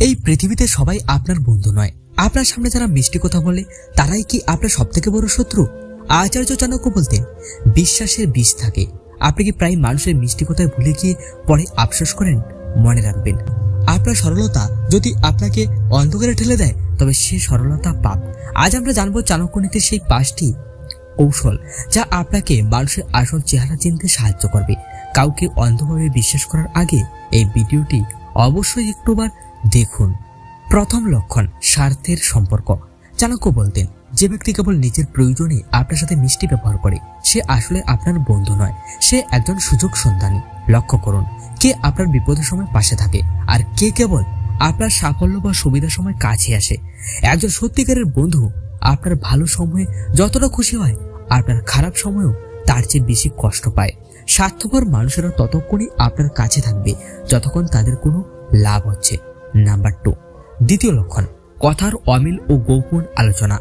এই পৃথিবীতে সবাই আপনার বন্ধু নয়। আপনার সামনে যারা মিষ্টি কথা বলে তারাই কি আপনার সবথেকে বড় শত্রু? আচার্য চাণক্য বলতেন, বিশ্বাসের বীজ থাকে। আপনি কি প্রায় মানুষের মিষ্টি কথায় ভুলে গিয়ে পরে আফসোস করেন? মনে রাখবেন, আপনার সরলতা যদি আপনাকে অন্ধকারে ঠেলে দেয় তবে সে সরলতা পাপ। আজ আমরা জানবো চাণক্য নীতির সেই 5টি কৌশল যা আপনাকে মানুষের আসল চেহারা চিনতে সাহায্য করবে। কাউকে অন্ধভাবে বিশ্বাস করার আগে এই ভিডিওটি অবশ্যই একটুবার দেখুন। প্রথম লক্ষণ, স্বার্থের সম্পর্ক। চাণক্য বলতেন, যে ব্যক্তি কেবল নিজের প্রয়োজনে আপনার সাথে মিষ্টি ব্যবহার করে সে আসলে আপনার বন্ধু নয়, সে একজন সুযোগ সন্ধানী। লক্ষ্য করুন, কে আপনার বিপদের সময় পাশে থাকে আর কে কেবল আপনার সাফল্য বা সুবিধার সময় কাছে আসে। একজন সত্যিকারের বন্ধু আপনার ভালো সময়ে যতটা খুশি হয় আপনার খারাপ সময়েও তার চেয়ে বেশি কষ্ট পায়। স্বার্থপর মানুষেরা ততক্ষণই আপনার কাছে থাকবে যতক্ষণ তাদের কোনো লাভ হচ্ছে। নাম্বার 2, দ্বিতীয় লক্ষণ, কথার অমিল ও গোপন আলোচনা।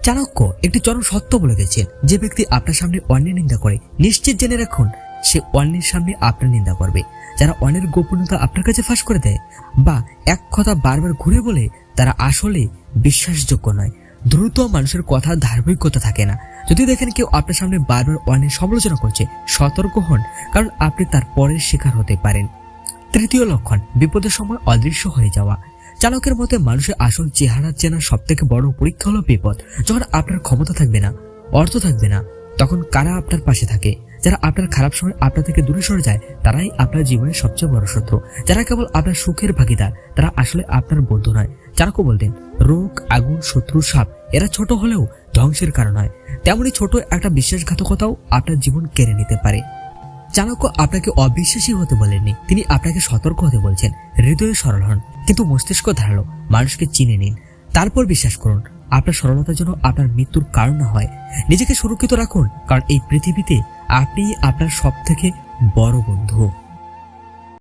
চাণক্য একটি চরম সত্য বলে গেছেন, যে ব্যক্তি আপনার সামনে অন্যের নিন্দা করে নিশ্চিত জেনে রাখুন সে অন্যের সামনে আপনার নিন্দা করবে। যারা অন্যের গোপনীয়তা আপনার কাছে ফাঁস করে দেয় বা এক কথা বারবার ঘুরে বলে তারা আসলে বিশ্বাসযোগ্য নয়। দ্রুত মানুষের কথা ধারাবাহিকতা থাকে না। যদি দেখেন কেউ আপনার সামনে বারবার অন্যের সমালোচনা করছে, সতর্ক হন, কারণ আপনি তার পরের শিকার হতে পারেন। তৃতীয় লক্ষণ, বিপদের সময় অদৃশ্য হয়ে যাওয়া। চাণক্যের মতে মানুষের আসল চেহারা চেনার সবথেকে বড় পরীক্ষা হলো বিপদ। যখন আপনার ক্ষমতা থাকবে না, অর্থ থাকবে না, তখন কারা আপনার পাশে থাকে? যারা আপনার খারাপ সময় আপনার থেকে দূরে সরে যায় তারাই আপনার জীবনের সবচেয়ে বড় শত্রু। যারা কেবল আপনার সুখের ভাগিদার তারা আসলে আপনার বন্ধু নয়। চাণক্য বলতেন, রোগ, আগুন, শত্রু, সাপ এরা ছোট হলেও ধ্বংসের কারণ হয়। তেমনি ছোট একটা বিশ্বাসঘাতকতাও আপনার জীবন কেড়ে নিতে পারে। চাণক্য আপনাকে অবিশ্বাসী হতে বলেননি, তিনি আপনাকে সতর্ক হতে বলছেন। হৃদয়ে সরল হন কিন্তু মস্তিষ্ক ধারালো। মানুষকে চিনে নিন, তারপর বিশ্বাস করুন। আপনার সরলতার জন্য আপনার মৃত্যুর কারণ না হয়। নিজেকে সুরক্ষিত রাখুন, কারণ এই পৃথিবীতে আপনি আপনার সবথেকে বড় বন্ধু।